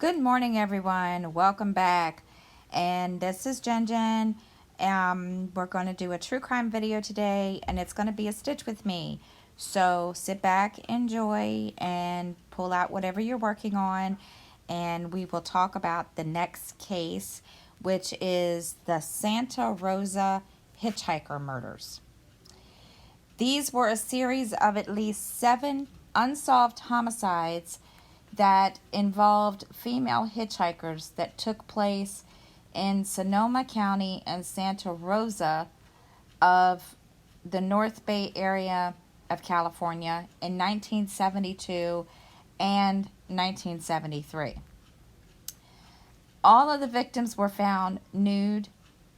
Good morning, everyone. Welcome back. And this is Jen Jen. We're going to do a true crime video today, and it's going to be a stitch with me. So sit back, enjoy, and pull out whatever you're working on, and we will talk about the next case, which is the Santa Rosa Hitchhiker murders. These were a series of at least 7 unsolved homicides that involved female hitchhikers that took place in Sonoma County and Santa Rosa of the North Bay area of California in 1972 and 1973. All of the victims were found nude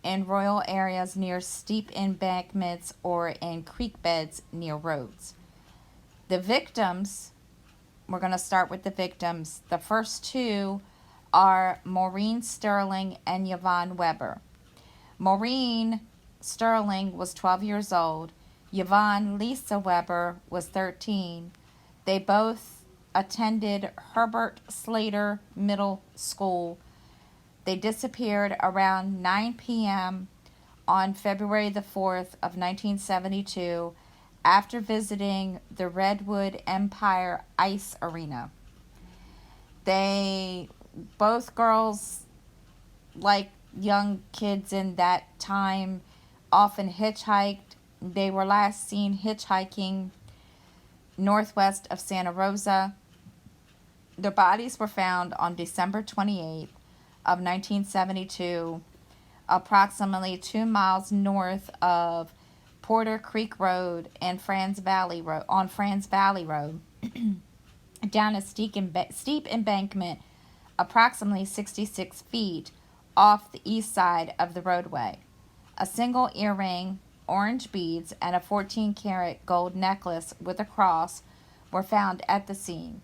in rural areas near steep embankments or in creek beds near roads. The victims, we're going to start with the victims. The first two are Maureen Sterling and Yvonne Weber. Maureen Sterling was 12 years old. Yvonne Lisa Weber was 13. They both attended Herbert Slater Middle School. They disappeared around 9 p.m. on February the 4th of 1972 after visiting the Redwood Empire Ice Arena. Both girls, like young kids in that time, often hitchhiked. They were last seen hitchhiking northwest of Santa Rosa. Their bodies were found on December 28th of 1972, approximately 2 miles north of Porter Creek Road and Franz Valley Road, on Franz Valley Road, down a steep embankment, approximately 66 feet off the east side of the roadway. A single earring, orange beads, and a 14-karat gold necklace with a cross were found at the scene.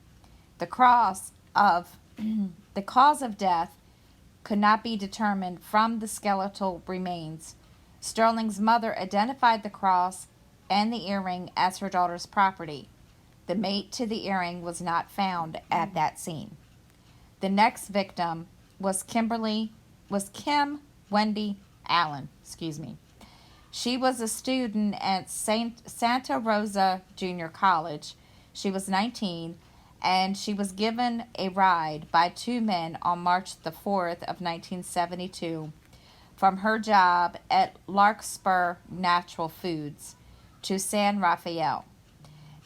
The cause of death could not be determined from the skeletal remains. Sterling's mother identified the cross and the earring as her daughter's property. The mate to the earring was not found at that scene. The next victim was Kim Wendy Allen. She was a student at Santa Rosa Junior College. She was 19, and she was given a ride by 2 men on March the 4th of 1972 from her job at Larkspur Natural Foods to San Rafael.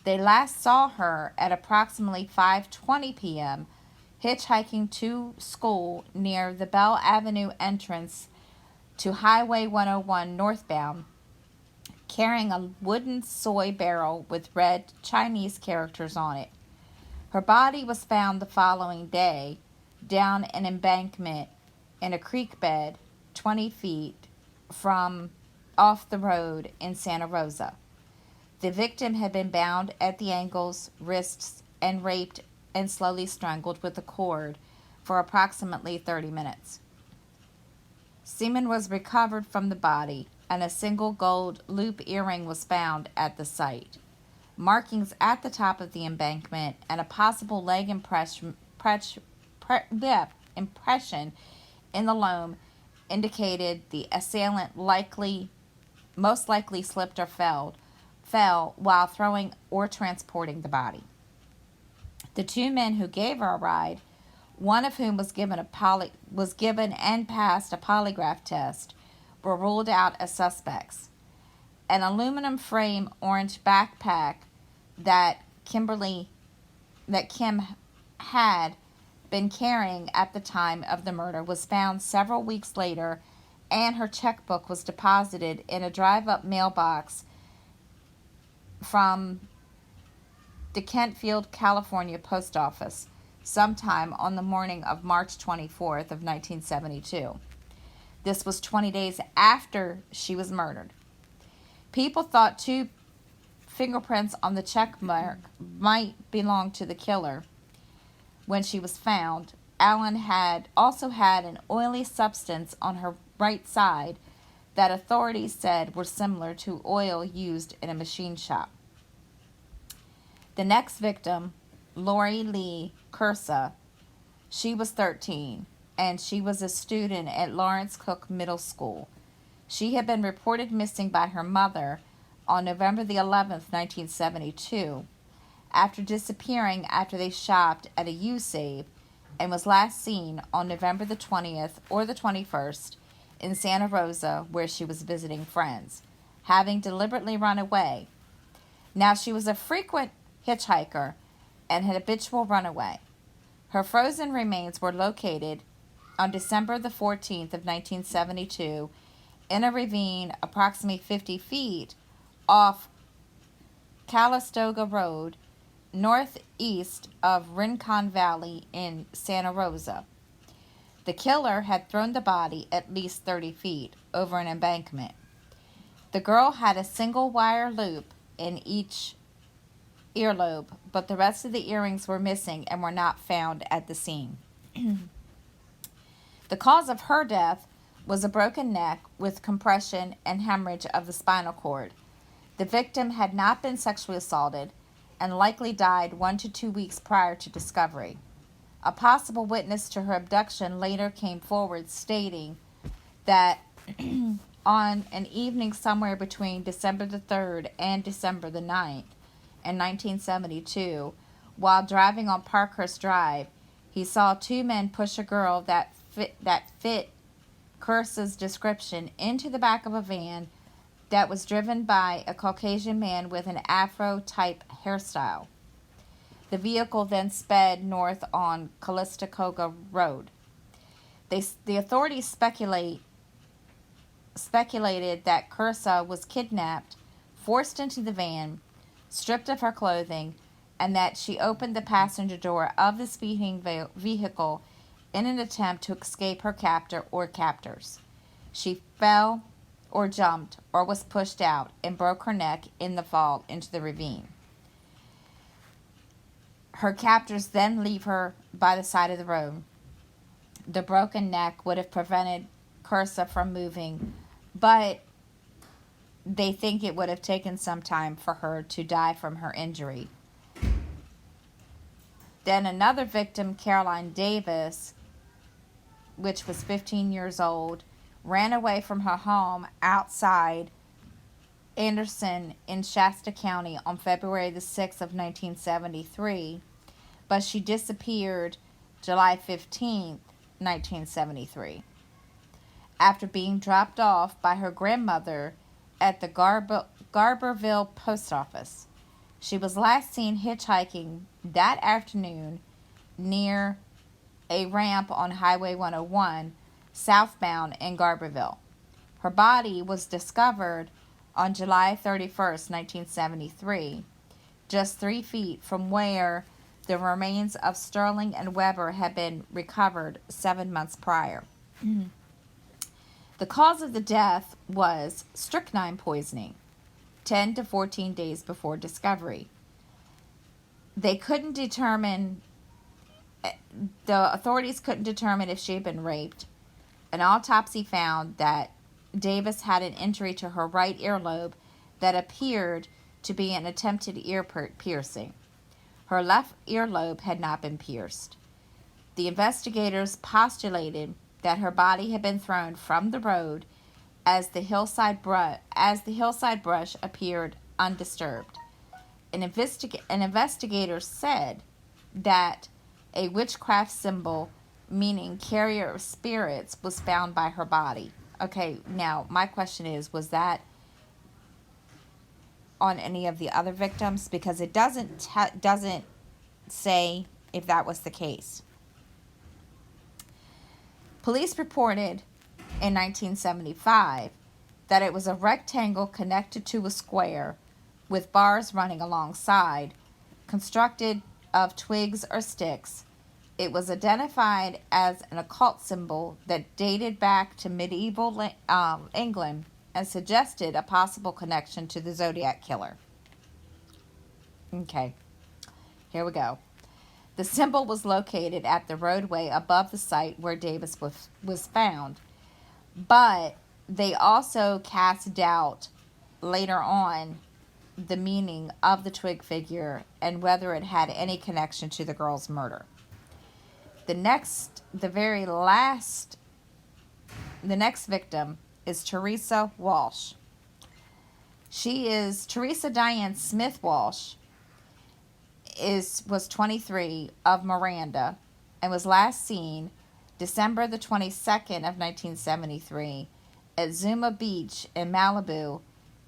They last saw her at approximately 5:20 p.m. hitchhiking to school near the Bell Avenue entrance to Highway 101 northbound, carrying a wooden soy barrel with red Chinese characters on it. Her body was found the following day down an embankment in a creek bed 20 feet from off the road in Santa Rosa. The victim had been bound at the ankles, wrists, and raped and slowly strangled with a cord for approximately 30 minutes. Semen was recovered from the body, and a single gold loop earring was found at the site. Markings at the top of the embankment and a possible leg impression in the loam indicated the assailant most likely slipped or fell while throwing or transporting the body. The 2 men who gave her a ride, one of whom was given and passed a polygraph test, were ruled out as suspects. An aluminum frame orange backpack that Kim had been carrying at the time of the murder was found several weeks later, and her checkbook was deposited in a drive-up mailbox from the Kentfield, California post office sometime on the morning of March 24th of 1972. This was 20 days after she was murdered. People thought 2 fingerprints on the check mark might belong to the killer. When she was found, Allen also had an oily substance on her right side that authorities said were similar to oil used in a machine shop. The next victim, Laurie Lee Cursa, She was 13, and she was a student at Lawrence Cook Middle School. She had been reported missing by her mother on November the 11th, 1972, after disappearing after they shopped at a U-Save, and was last seen on November the 20th or the 21st in Santa Rosa, where she was visiting friends, having deliberately run away. Now, she was a frequent hitchhiker and had habitual runaway. Her frozen remains were located on December the 14th of 1972 in a ravine approximately 50 feet off Calistoga Road, northeast of Rincon Valley in Santa Rosa. The killer had thrown the body at least 30 feet over an embankment. The girl had a single wire loop in each earlobe, but the rest of the earrings were missing and were not found at the scene. The cause of her death was a broken neck with compression and hemorrhage of the spinal cord. The victim had not been sexually assaulted and likely died 1 to 2 weeks prior to discovery. A possible witness to her abduction later came forward stating that on an evening somewhere between December the 3rd and December the 9th in 1972, while driving on Parkhurst Drive, he saw 2 men push a girl that fit Cursa's description into the back of a van that was driven by a Caucasian man with an afro-type hairstyle. The vehicle then sped north on Calistoga Road. The authorities speculated that Cursa was kidnapped, forced into the van, stripped of her clothing, and that she opened the passenger door of the speeding vehicle in an attempt to escape her captor or captors. She fell or jumped or was pushed out and broke her neck in the fall into the ravine. Her captors then leave her by the side of the road. The broken neck would have prevented Cursa from moving, but they think it would have taken some time for her to die from her injury. Then another victim, Caroline Davis, which was 15 years old, ran away from her home outside Anderson in Shasta County on February the 6th of 1973, but she disappeared July 15th, 1973, after being dropped off by her grandmother at the Garberville Post Office. She was last seen hitchhiking that afternoon near a ramp on Highway 101, southbound in Garberville. Her body was discovered on July 31st, 1973, just 3 feet from where the remains of Sterling and Weber had been recovered 7 months prior. The cause of the death was strychnine poisoning, 10 to 14 days before discovery. The authorities couldn't determine if she had been raped. An autopsy found that Davis had an injury to her right earlobe that appeared to be an attempted ear piercing. Her left earlobe had not been pierced. The investigators postulated that her body had been thrown from the road as the hillside brush appeared undisturbed. An investigator said that a witchcraft symbol meaning carrier of spirits was found by her body. Okay, now my question is, was that on any of the other victims? Because it doesn't say if that was the case. Police reported in 1975 that it was a rectangle connected to a square with bars running alongside, constructed of twigs or sticks. It was identified as an occult symbol that dated back to medieval England and suggested a possible connection to the Zodiac Killer. Okay, here we go. The symbol was located at the roadway above the site where Davis was found, but they also cast doubt later on the meaning of the twig figure and whether it had any connection to the girl's murder. The next victim is Theresa Walsh. She is Theresa Diane Smith Walsh. Was 23, of Miranda, and was last seen December the 22nd of 1973 at Zuma Beach in Malibu,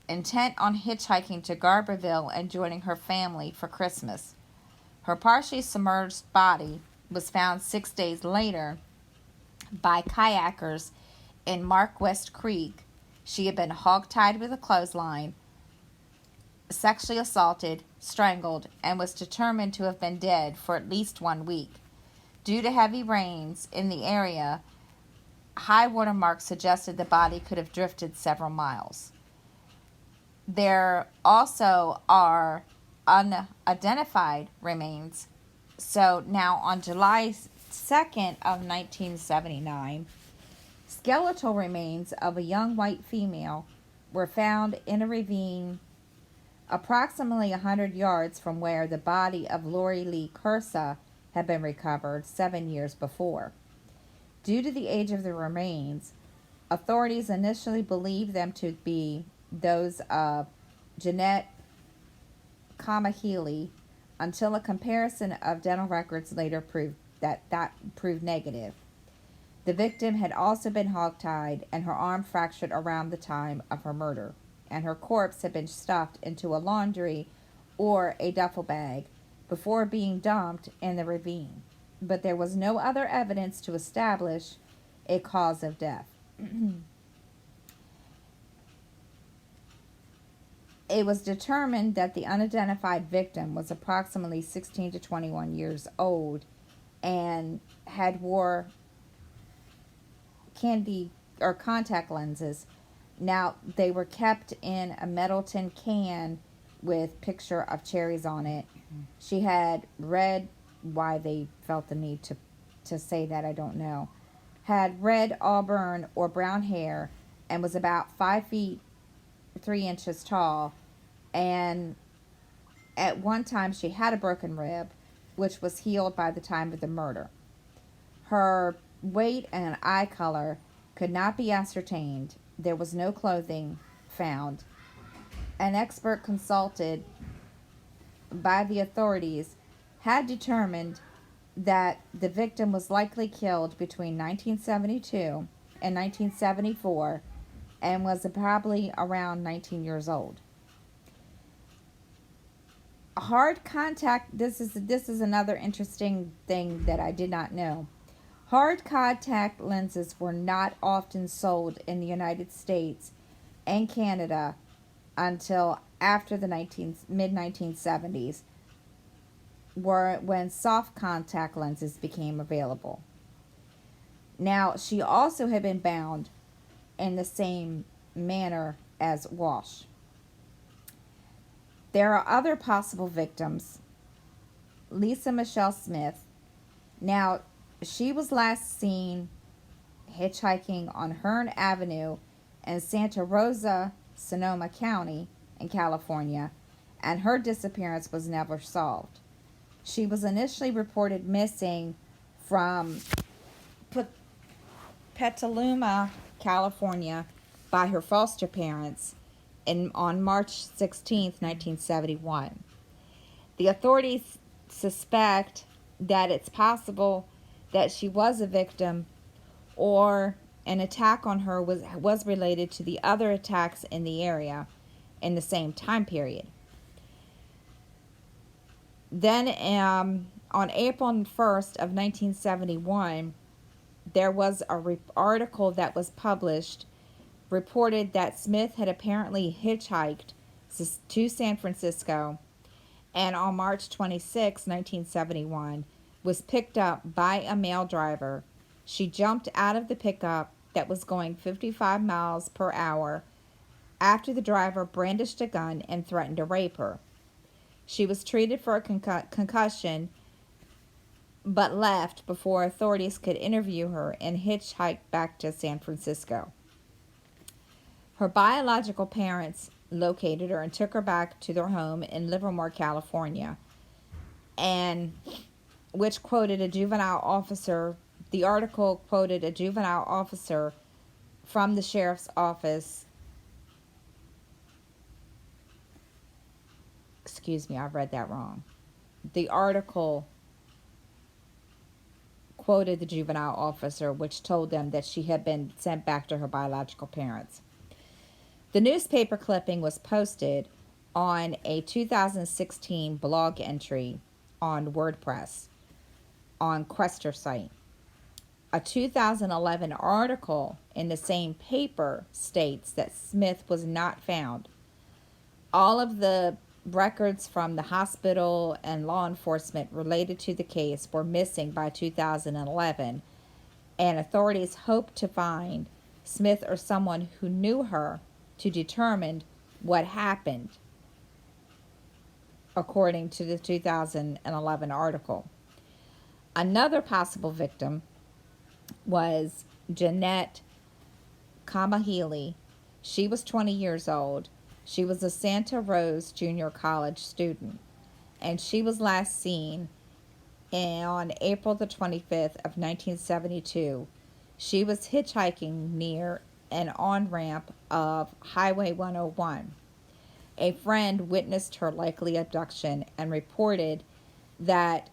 intent on hitchhiking to Garberville and joining her family for Christmas. Her partially submerged body was found 6 days later by kayakers in Mark West Creek. She had been hogtied with a clothesline, sexually assaulted, strangled, and was determined to have been dead for at least 1 week. Due to heavy rains in the area, high water marks suggested the body could have drifted several miles. There also are unidentified remains. So now on July 2nd of 1979, skeletal remains of a young white female were found in a ravine approximately 100 yards from where the body of Laurie Lee Cursa had been recovered 7 years before. Due to the age of the remains, authorities initially believed them to be those of Jeanette Kamahili, until a comparison of dental records later proved negative. The victim had also been hogtied and her arm fractured around the time of her murder, and her corpse had been stuffed into a laundry or a duffel bag before being dumped in the ravine. But there was no other evidence to establish a cause of death. It was determined that the unidentified victim was approximately 16 to 21 years old and had wore candy or contact lenses. Now, they were kept in a metal tin can with picture of cherries on it. She had red, why they felt the need to say that, I don't know, had red, auburn, or brown hair, and was about 5 feet 3 inches tall, and at one time she had a broken rib, which was healed by the time of the murder. Her weight and eye color could not be ascertained. There was no clothing found. An expert consulted by the authorities had determined that the victim was likely killed between 1972 and 1974 and was probably around 19 years old. Hard contact, this is another interesting thing that I did not know. Hard contact lenses were not often sold in the United States and Canada until after the mid-1970s, when soft contact lenses became available. Now, she also had been bound in the same manner as Walsh. There are other possible victims. Lisa Michelle Smith. Now, she was last seen hitchhiking on Hearn Avenue in Santa Rosa, Sonoma County in California, and her disappearance was never solved. She was initially reported missing from Petaluma, California, by her foster parents on March 16, 1971. The authorities suspect that it's possible that she was a victim or an attack on her was related to the other attacks in the area in the same time period. Then on April 1st of 1971, there was an article that was published reported that Smith had apparently hitchhiked to San Francisco, and on March 26, 1971, was picked up by a male driver. She jumped out of the pickup that was going 55 miles per hour after the driver brandished a gun and threatened to rape her. She was treated for a concussion, but left before authorities could interview her and hitchhiked back to San Francisco. Her biological parents located her and took her back to their home in Livermore, California. And which quoted a juvenile officer. The article quoted a juvenile officer from the sheriff's office. Excuse me, I read that wrong. The article quoted the juvenile officer, which told them that she had been sent back to her biological parents. The newspaper clipping was posted on a 2016 blog entry on WordPress on Quester site. A 2011 article in the same paper states that Smith was not found. All of the records from the hospital and law enforcement related to the case were missing by 2011, and authorities hoped to find Smith or someone who knew her to determine what happened, according to the 2011 article. Another possible victim was Jeanette Kamahili. She was 20 years old. She was a Santa Rosa Junior College student, and she was last seen on April the 25th of 1972. She was hitchhiking near an on-ramp of Highway 101. A friend witnessed her likely abduction and reported that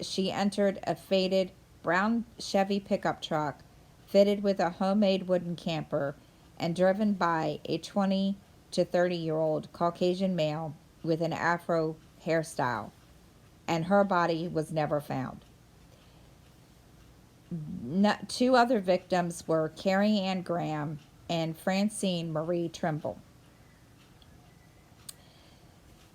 she entered a faded brown Chevy pickup truck fitted with a homemade wooden camper and driven by a 20 to 30-year-old Caucasian male with an afro hairstyle, and her body was never found. Two other victims were Carrie Ann Graham and Francine Marie Trimble.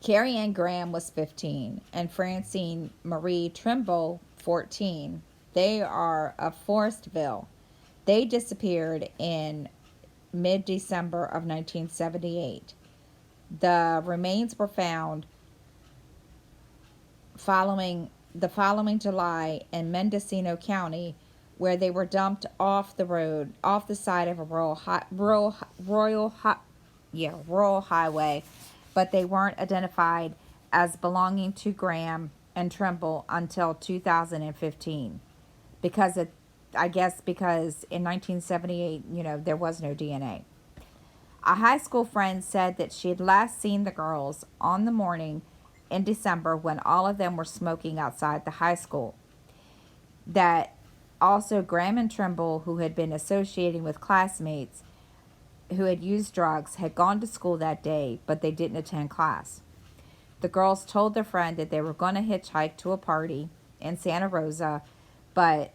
Carrie Ann Graham was 15 and Francine Marie Trimble 14. They are of Forestville. They disappeared in mid-December of 1978. The remains were found the following July in Mendocino County, where they were dumped off the side of a rural highway, but they weren't identified as belonging to Graham and Trimble until 2015, because in 1978, there was no DNA. A high school friend said that she had last seen the girls on the morning in December when all of them were smoking outside the high school. That also Graham and Trimble, who had been associating with classmates who had used drugs, had gone to school that day, but they didn't attend class. The girls told their friend that they were going to hitchhike to a party in Santa Rosa, but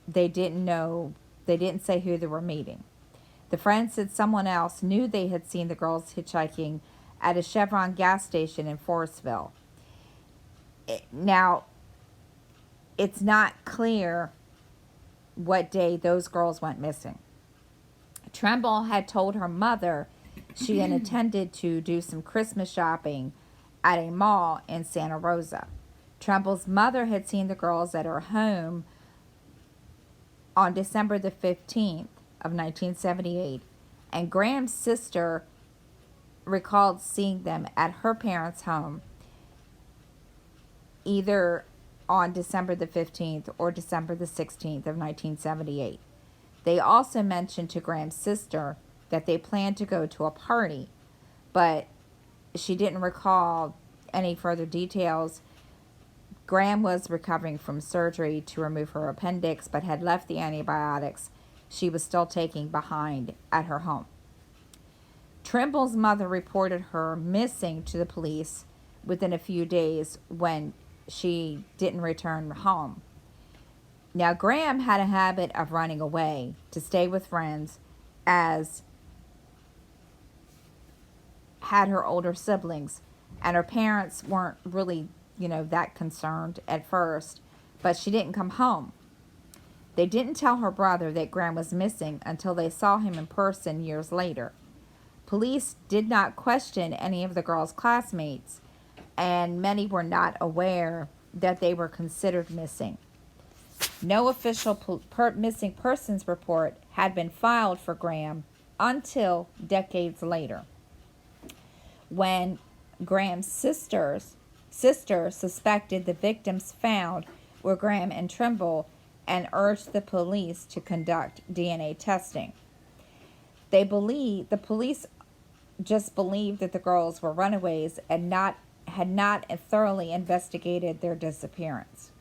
they didn't say who they were meeting. The friend said someone else knew they had seen the girls hitchhiking at a Chevron gas station in Forestville. Now, it's not clear what day those girls went missing. Trimble had told her mother she had intended to do some Christmas shopping at a mall in Santa Rosa. Trimble's mother had seen the girls at her home on December the 15th of 1978, and Graham's sister recalled seeing them at her parents' home either on December the 15th or December the 16th of 1978. They also mentioned to Graham's sister that they planned to go to a party, but she didn't recall any further details. Graham was recovering from surgery to remove her appendix, but had left the antibiotics she was still taking behind at her home. Trimble's mother reported her missing to the police within a few days when she didn't return home. Now, Graham had a habit of running away to stay with friends, as had her older siblings, and her parents weren't really, that concerned at first, but she didn't come home. They didn't tell her brother that Graham was missing until they saw him in person years later. Police did not question any of the girls' classmates, and many were not aware that they were considered missing. No official missing persons report had been filed for Graham until decades later, when Graham's sister suspected the victims found with Graham and Trimble and urged the police to conduct DNA testing. The police just believed that the girls were runaways and had not thoroughly investigated their disappearance.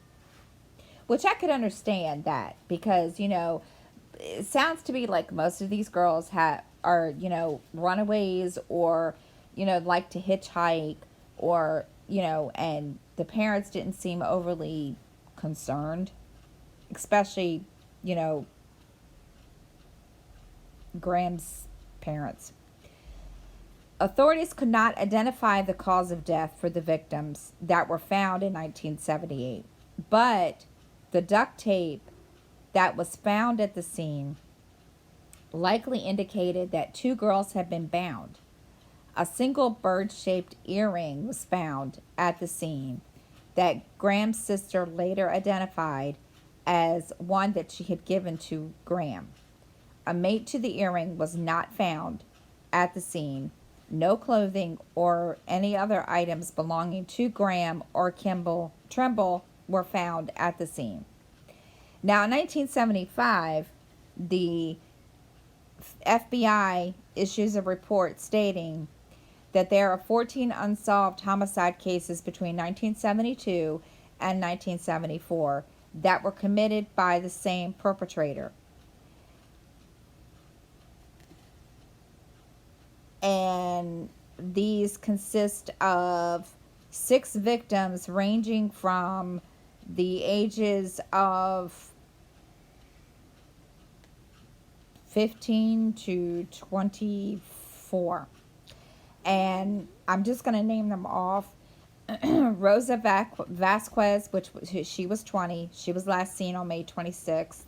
Which I could understand that, because, it sounds to me like most of these girls are, runaways, or, like to hitchhike, or, and the parents didn't seem overly concerned, especially, Graham's parents. Authorities could not identify the cause of death for the victims that were found in 1978, but the duct tape that was found at the scene likely indicated that 2 girls had been bound. A single bird-shaped earring was found at the scene that Graham's sister later identified as one that she had given to Graham. A mate to the earring was not found at the scene. No clothing or any other items belonging to Graham or Trimble were found at the scene. Now, in 1975, the FBI issues a report stating that there are 14 unsolved homicide cases between 1972 and 1974 that were committed by the same perpetrator. And these consist of 6 victims ranging from the ages of 15 to 24. And I'm just going to name them off. Rosa Vasquez, she was 20. She was last seen on May 26th.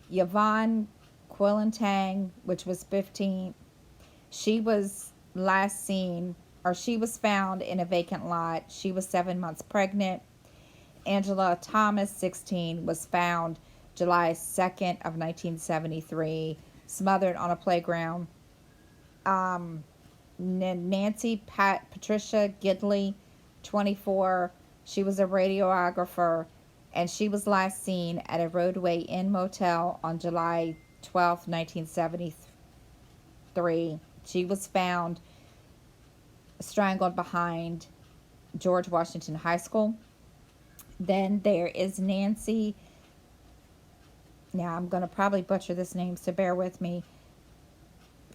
Yvonne Quillentang, which was 15. She was she was found in a vacant lot. She was 7 months pregnant. Angela Thomas, 16, was found July 2nd of 1973, smothered on a playground. Nancy Patricia Gidley, 24, she was a radiographer, and she was last seen at a Roadway Inn motel on July 12th, 1973. She was found strangled behind George Washington High School. Then there is Nancy, now I'm going to probably butcher this name, so bear with me,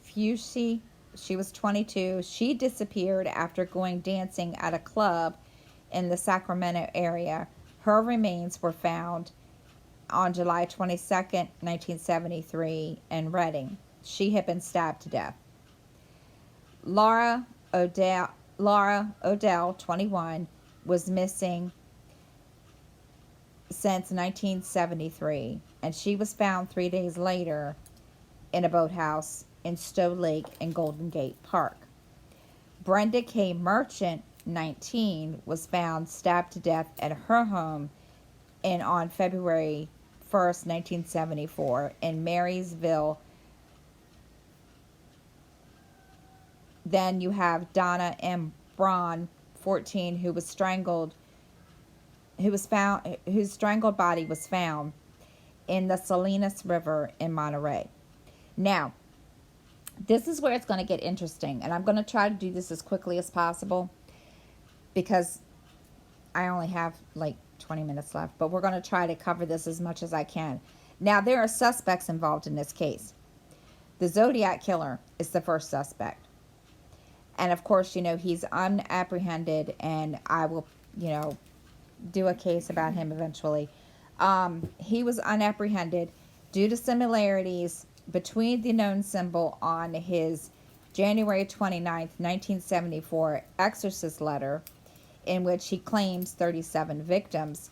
Fushi. She was 22. She disappeared after going dancing at a club in the Sacramento area. Her remains were found on July 22nd, 1973 in Reading. She had been stabbed to death. Laura Odell, 21, was missing since 1973, and she was found 3 days later in a boathouse in Stowe Lake and Golden Gate Park. Brenda K. Merchant, 19, was found stabbed to death at her home on February 1st, 1974 in Marysville. Then you have Donna M. Braun, 14, whose strangled body was found in the Salinas River in Monterey. Now, this is where it's going to get interesting, and I'm going to try to do this as quickly as possible because I only have like 20 minutes left, but we're going to try to cover this as much as I can. Now, there are suspects involved in this case. The Zodiac Killer is the first suspect. And of course, he's unapprehended, and I will, do a case about him eventually. He was unapprehended due to similarities between the known symbol on his January 29th, 1974 exorcist letter, in which he claims 37 victims,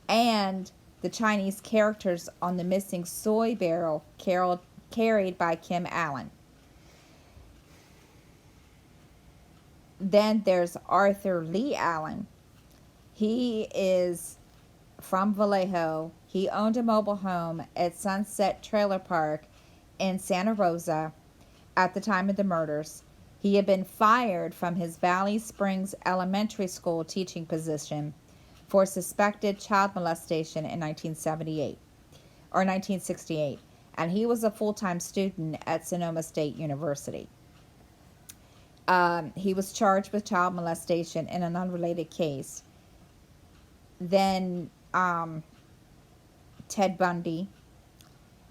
and the Chinese characters on the missing soy barrel carried by Kim Allen. Then there's Arthur Lee Allen. He is from Vallejo. He owned a mobile home at Sunset Trailer Park in Santa Rosa at the time of the murders. He had been fired from his Valley Springs Elementary School teaching position for suspected child molestation in 1978 or 1968, and he was a full-time student at Sonoma State University. He was charged with child molestation in an unrelated case. Then Ted Bundy,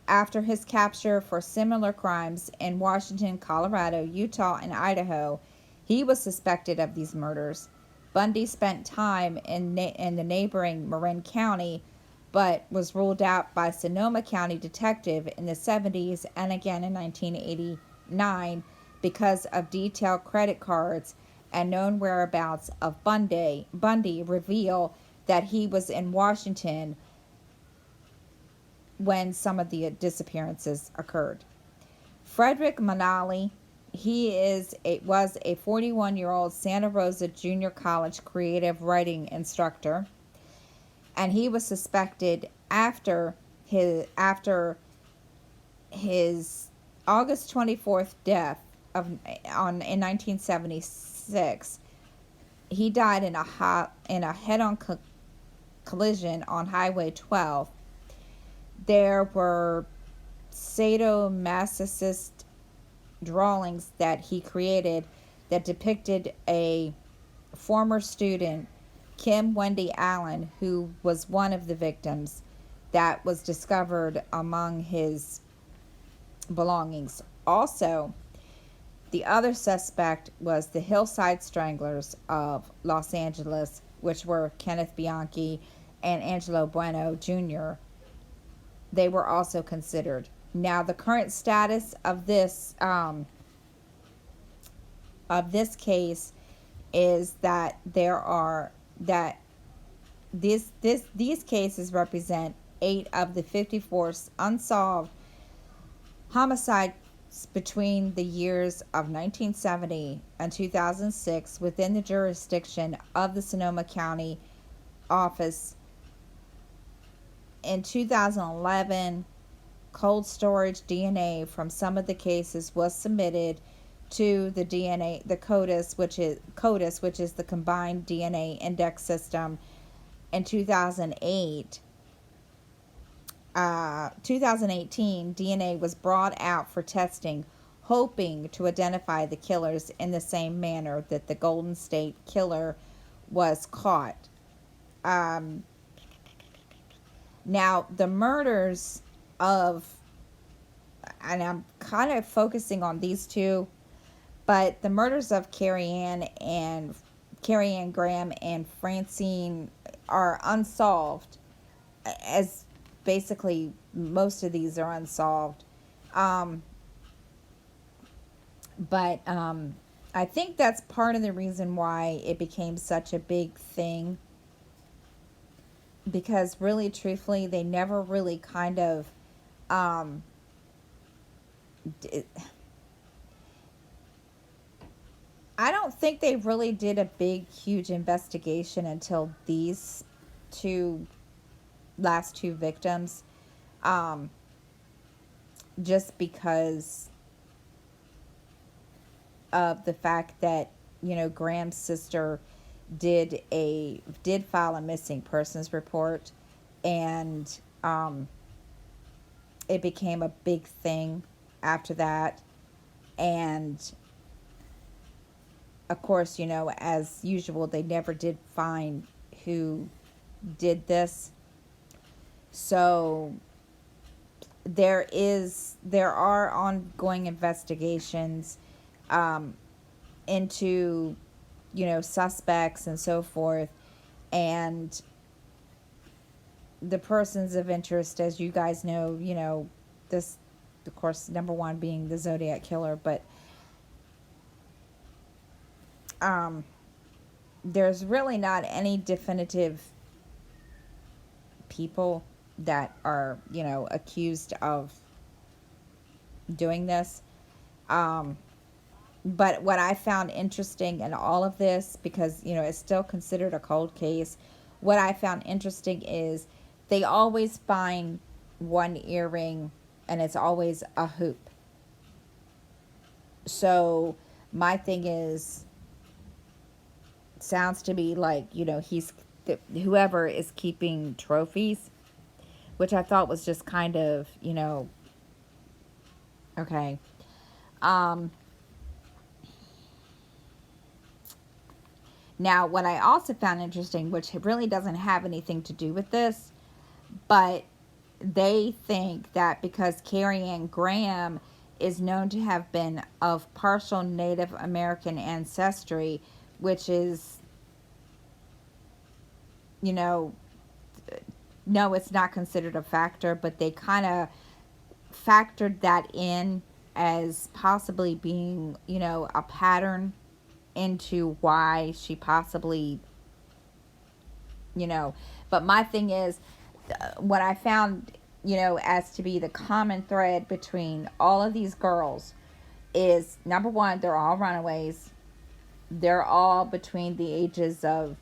after his capture for similar crimes in Washington, Colorado, Utah, and Idaho, he was suspected of these murders. Bundy spent time in the neighboring Maureen County, but was ruled out by Sonoma County detective in the 70s and again in 1989 because of detailed credit cards and known whereabouts of Bundy reveal that he was in Washington when some of the disappearances occurred. Frederick Manali, was a 41-year-old Santa Rosa Junior College creative writing instructor, and he was suspected after his August 24th death in 1976. He died in a head-on collision on Highway 12. There were sadomasochist drawings that he created that depicted a former student, Kim Wendy Allen, who was one of the victims, that was discovered among his belongings. Also, the other suspect was the Hillside Stranglers of Los Angeles, which were Kenneth Bianchi and Angelo Bueno Jr. They were also considered. Now, the current status of this case is that these cases represent 8 of the 54 unsolved homicides between the years of 1970 and 2006 within the jurisdiction of the Sonoma County office. In 2011, cold storage DNA from some of the cases was submitted to the CODIS, which is the Combined DNA Index System. In 2018, DNA was brought out for testing, hoping to identify the killers in the same manner that the Golden State Killer was caught. Now, the murders of, and I'm kind of focusing on these two, but the murders of Carrie Ann Graham and Francine are unsolved, as basically most of these are unsolved. But I think that's part of the reason why it became such a big thing, because really, truthfully, they never really kind of I don't think they really did a big, huge investigation until these last two victims, just because of the fact that, Graham's sister did file a missing persons report, and it became a big thing after that. And of course, as usual, they never did find who did this. So there are ongoing investigations into suspects and so forth, and the persons of interest, as you guys know, this, of course, number one being the Zodiac Killer, but there's really not any definitive people that are, accused of doing this. But what I found interesting in all of this, because, it's still considered a cold case, what I found interesting is they always find one earring, and it's always a hoop. So my thing is, sounds to me like, that whoever is keeping trophies, which I thought was just kind of, okay. Now, what I also found interesting, which really doesn't have anything to do with this, but they think that because Carrie Ann Graham is known to have been of partial Native American ancestry, which is, no, it's not considered a factor, but they kind of factored that in as possibly being, a pattern into why she possibly, but my thing is, what I found, as to be the common thread between all of these girls is, number one, they're all runaways. They're all between the ages of,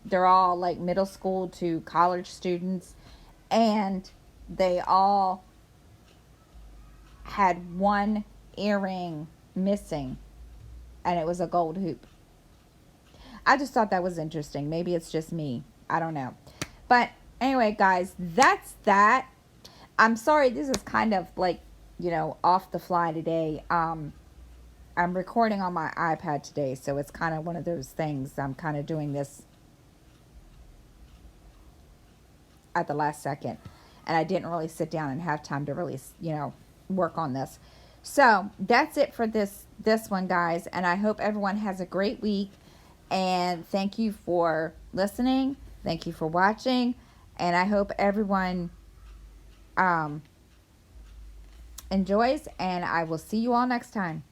they're all like middle school to college students, and they all had one earring missing, and it was a gold hoop. I just thought that was interesting. Maybe it's just me. I don't know. But anyway, guys, that's that. I'm sorry this is kind of like, off the fly today. I'm recording on my iPad today, so it's kind of one of those things. I'm kind of doing this at the last second, and I didn't really sit down and have time to really, work on this. So that's it for this one, guys, and I hope everyone has a great week. And thank you for listening. Thank you for watching. And I hope everyone enjoys. And I will see you all next time.